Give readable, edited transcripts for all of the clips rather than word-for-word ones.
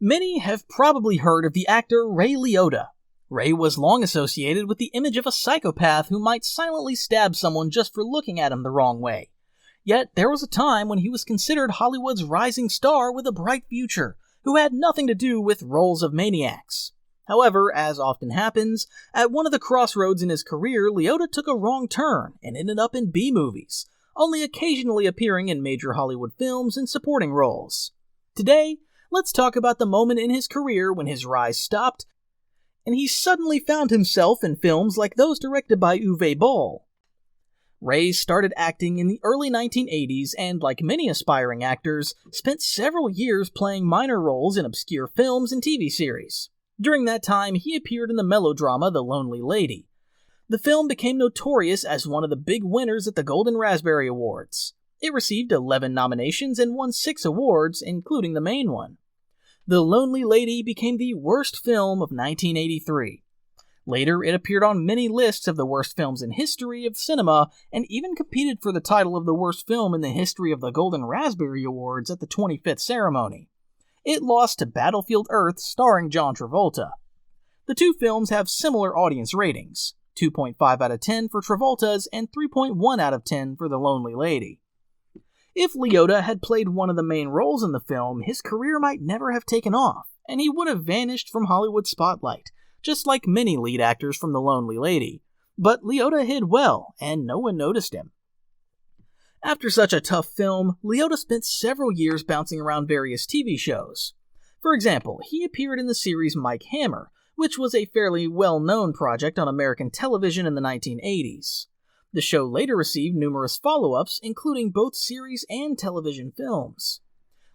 Many have probably heard of the actor Ray Liotta. Ray was long associated with the image of a psychopath who might silently stab someone just for looking at him the wrong way. Yet there was a time when he was considered Hollywood's rising star with a bright future, who had nothing to do with roles of maniacs. However, as often happens, at one of the crossroads in his career, Liotta took a wrong turn and ended up in B-movies, only occasionally appearing in major Hollywood films and supporting roles. Today, let's talk about the moment in his career when his rise stopped, and he suddenly found himself in films like those directed by Uwe Boll. Ray started acting in the early 1980s and, like many aspiring actors, spent several years playing minor roles in obscure films and TV series. During that time, he appeared in the melodrama The Lonely Lady. The film became notorious as one of the big winners at the Golden Raspberry Awards. It received 11 nominations and won 6 awards, including the main one. The Lonely Lady became the worst film of 1983. Later, it appeared on many lists of the worst films in history of cinema, and even competed for the title of the worst film in the history of the Golden Raspberry Awards at the 25th ceremony. It lost to Battlefield Earth starring John Travolta. The two films have similar audience ratings, 2.5 out of 10 for Travolta's and 3.1 out of 10 for The Lonely Lady. If Liotta had played one of the main roles in the film, his career might never have taken off, and he would have vanished from Hollywood spotlight, just like many lead actors from The Lonely Lady. But Liotta hid well, and no one noticed him. After such a tough film, Liotta spent several years bouncing around various TV shows. For example, he appeared in the series Mike Hammer, which was a fairly well-known project on American television in the 1980s. The show later received numerous follow-ups, including both series and television films.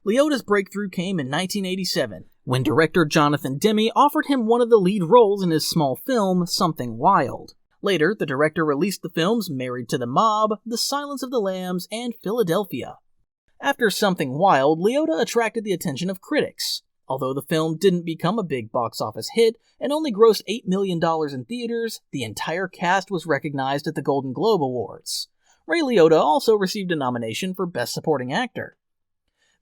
Liotta's breakthrough came in 1987, when director Jonathan Demme offered him one of the lead roles in his small film, Something Wild. Later, the director released the films Married to the Mob, The Silence of the Lambs, and Philadelphia. After Something Wild, Liotta attracted the attention of critics. Although the film didn't become a big box office hit and only grossed $8 million in theaters, the entire cast was recognized at the Golden Globe Awards. Ray Liotta also received a nomination for Best Supporting Actor.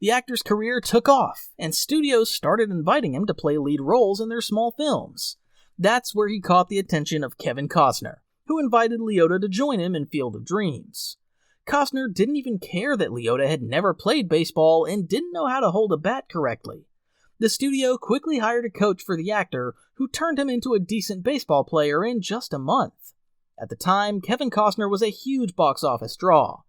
The actor's career took off, and studios started inviting him to play lead roles in their small films. That's where he caught the attention of Kevin Costner, who invited Liotta to join him in Field of Dreams. Costner didn't even care that Liotta had never played baseball and didn't know how to hold a bat correctly. The studio quickly hired a coach for the actor, who turned him into a decent baseball player in just a month. At the time, Kevin Costner was a huge box office draw.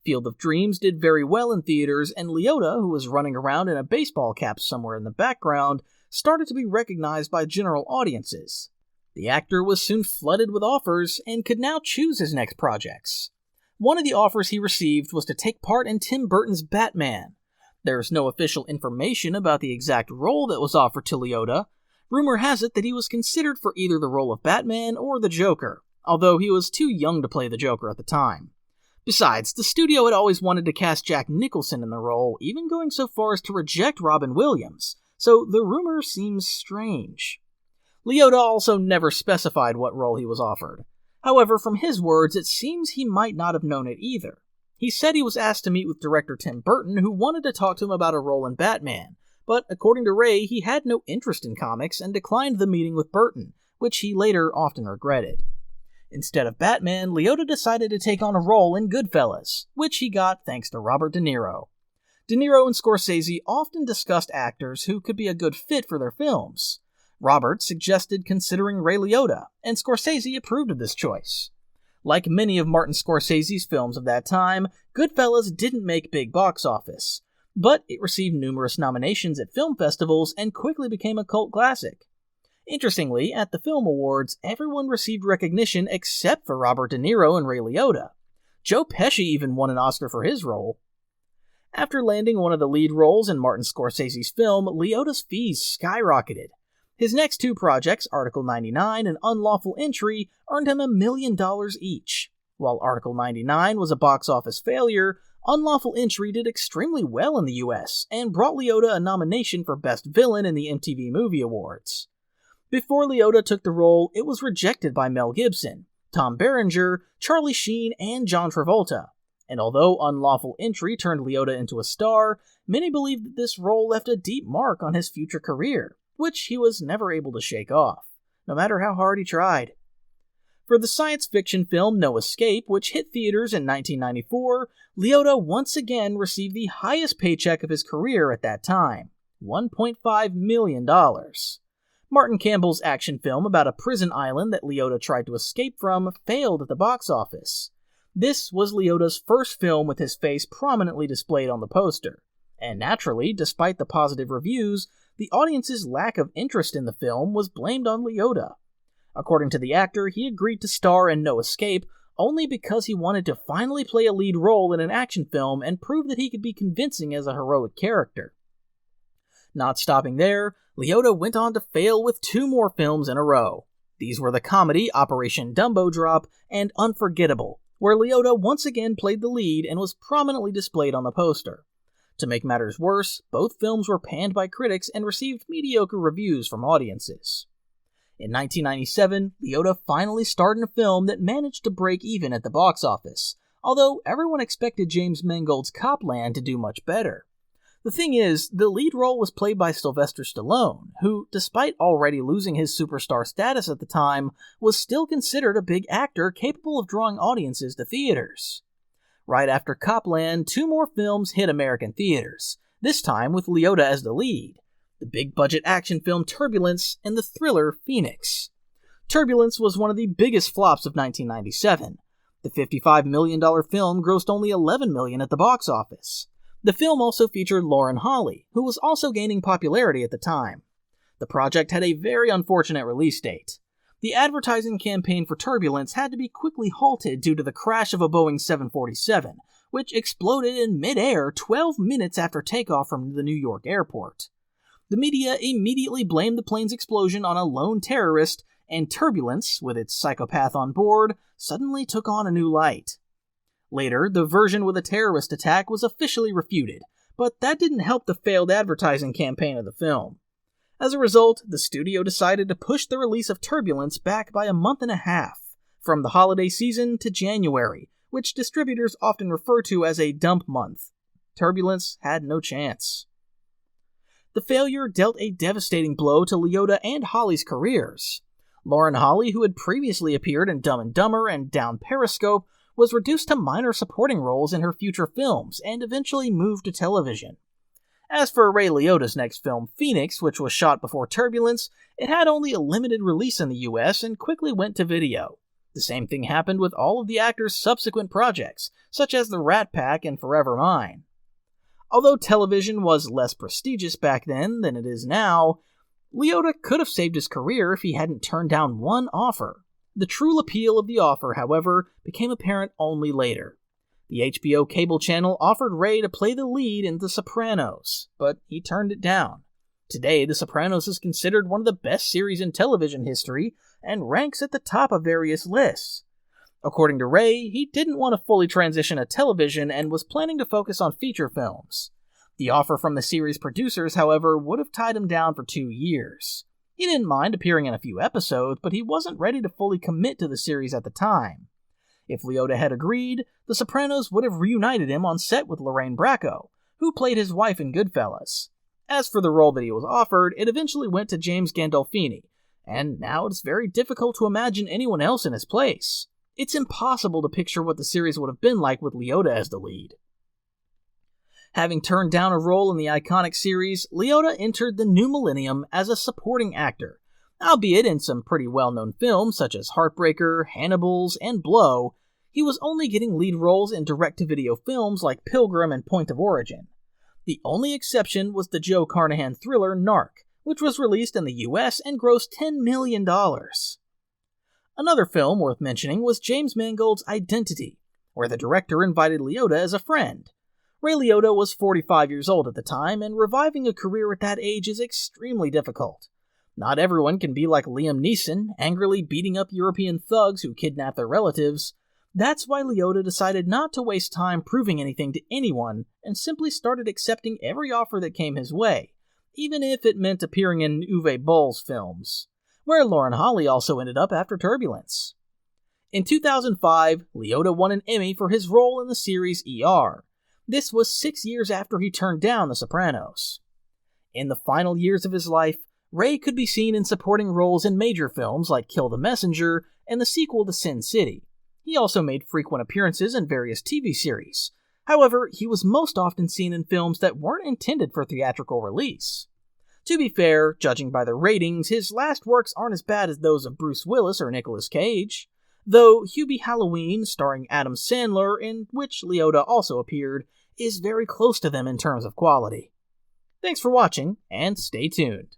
Field of Dreams did very well in theaters, and Liotta, who was running around in a baseball cap somewhere in the background, started to be recognized by general audiences. The actor was soon flooded with offers and could now choose his next projects. One of the offers he received was to take part in Tim Burton's Batman. There's no official information about the exact role that was offered to Liotta. Rumor has it that he was considered for either the role of Batman or the Joker, although he was too young to play the Joker at the time. Besides, the studio had always wanted to cast Jack Nicholson in the role, even going so far as to reject Robin Williams, so the rumor seems strange. Liotta also never specified what role he was offered. However, from his words, it seems he might not have known it either. He said he was asked to meet with director Tim Burton, who wanted to talk to him about a role in Batman, but according to Ray, he had no interest in comics and declined the meeting with Burton, which he later often regretted. Instead of Batman, Liotta decided to take on a role in Goodfellas, which he got thanks to Robert De Niro. De Niro and Scorsese often discussed actors who could be a good fit for their films. Robert suggested considering Ray Liotta, and Scorsese approved of this choice. Like many of Martin Scorsese's films of that time, Goodfellas didn't make big box office, but it received numerous nominations at film festivals and quickly became a cult classic. Interestingly, at the Film Awards, everyone received recognition except for Robert De Niro and Ray Liotta. Joe Pesci even won an Oscar for his role. After landing one of the lead roles in Martin Scorsese's film, Liotta's fees skyrocketed. His next two projects, Article 99 and Unlawful Entry, earned him $1 million each. While Article 99 was a box office failure, Unlawful Entry did extremely well in the US and brought Liotta a nomination for Best Villain in the MTV Movie Awards. Before Liotta took the role, it was rejected by Mel Gibson, Tom Berenger, Charlie Sheen, and John Travolta. And although Unlawful Entry turned Liotta into a star, Many believe that this role left a deep mark on his future career, which he was never able to shake off, no matter how hard he tried. For the science fiction film No Escape, which hit theaters in 1994, Liotta once again received the highest paycheck of his career at that time, $1.5 million. Martin Campbell's action film about a prison island that Liotta tried to escape from failed at the box office. This was Liotta's first film with his face prominently displayed on the poster, and naturally, despite the positive reviews, the audience's lack of interest in the film was blamed on Liotta. According to the actor, he agreed to star in No Escape only because he wanted to finally play a lead role in an action film and prove that he could be convincing as a heroic character. Not stopping there, Liotta went on to fail with 2 more films in a row. These were the comedy Operation Dumbo Drop and Unforgettable, where Liotta once again played the lead and was prominently displayed on the poster. To make matters worse, both films were panned by critics and received mediocre reviews from audiences. In 1997, Liotta finally starred in a film that managed to break even at the box office, although everyone expected James Mangold's Copland to do much better. The thing is, the lead role was played by Sylvester Stallone, who, despite already losing his superstar status at the time, was still considered a big actor capable of drawing audiences to theaters. Right after Copland, 2 more films hit American theaters, this time with Liotta as the lead. The big-budget action film Turbulence, and the thriller Phoenix. Turbulence was one of the biggest flops of 1997. The $55 million film grossed only $11 million at the box office. The film also featured Lauren Holly, who was also gaining popularity at the time. The project had a very unfortunate release date. The advertising campaign for Turbulence had to be quickly halted due to the crash of a Boeing 747, which exploded in mid-air 12 minutes after takeoff from the New York airport. The media immediately blamed the plane's explosion on a lone terrorist, and Turbulence, with its psychopath on board, suddenly took on a new light. Later, the version with a terrorist attack was officially refuted, but that didn't help the failed advertising campaign of the film. As a result, the studio decided to push the release of Turbulence back by a month and a half, from the holiday season to January, which distributors often refer to as a dump month. Turbulence had no chance. The failure dealt a devastating blow to Liotta and Holly's careers. Lauren Holly, who had previously appeared in Dumb and Dumber and Down Periscope, was reduced to minor supporting roles in her future films and eventually moved to television. As for Ray Liotta's next film, Phoenix, which was shot before Turbulence, it had only a limited release in the US and quickly went to video. The same thing happened with all of the actor's subsequent projects, such as The Rat Pack and Forever Mine. Although television was less prestigious back then than it is now, Liotta could have saved his career if he hadn't turned down one offer. The true appeal of the offer, however, became apparent only later. The HBO cable channel offered Ray to play the lead in The Sopranos, but he turned it down. Today, The Sopranos is considered one of the best series in television history and ranks at the top of various lists. According to Ray, he didn't want to fully transition to television and was planning to focus on feature films. The offer from the series producers, however, would have tied him down for 2 years. He didn't mind appearing in a few episodes, but he wasn't ready to fully commit to the series at the time. If Liotta had agreed, The Sopranos would have reunited him on set with Lorraine Bracco, who played his wife in Goodfellas. As for the role that he was offered, it eventually went to James Gandolfini, and now it's very difficult to imagine anyone else in his place. It's impossible to picture what the series would have been like with Liotta as the lead. Having turned down a role in the iconic series, Liotta entered the new millennium as a supporting actor, albeit in some pretty well-known films such as Heartbreaker, Hannibals, and Blow. He was only getting lead roles in direct-to-video films like Pilgrim and Point of Origin. The only exception was the Joe Carnahan thriller Narc, which was released in the US and grossed $10 million. Another film worth mentioning was James Mangold's Identity, where the director invited Liotta as a friend. Ray Liotta was 45 years old at the time, and reviving a career at that age is extremely difficult. Not everyone can be like Liam Neeson, angrily beating up European thugs who kidnap their relatives. That's why Liotta decided not to waste time proving anything to anyone, and simply started accepting every offer that came his way, even if it meant appearing in Uwe Boll's films, where Lauren Holly also ended up after Turbulence. In 2005, Liotta won an Emmy for his role in the series ER. This was 6 years after he turned down The Sopranos. In the final years of his life, Ray could be seen in supporting roles in major films like Kill the Messenger and the sequel to Sin City. He also made frequent appearances in various TV series. However, he was most often seen in films that weren't intended for theatrical release. To be fair, judging by the ratings, his last works aren't as bad as those of Bruce Willis or Nicolas Cage, though Hubie Halloween, starring Adam Sandler, in which Liotta also appeared, is very close to them in terms of quality. Thanks for watching, and stay tuned.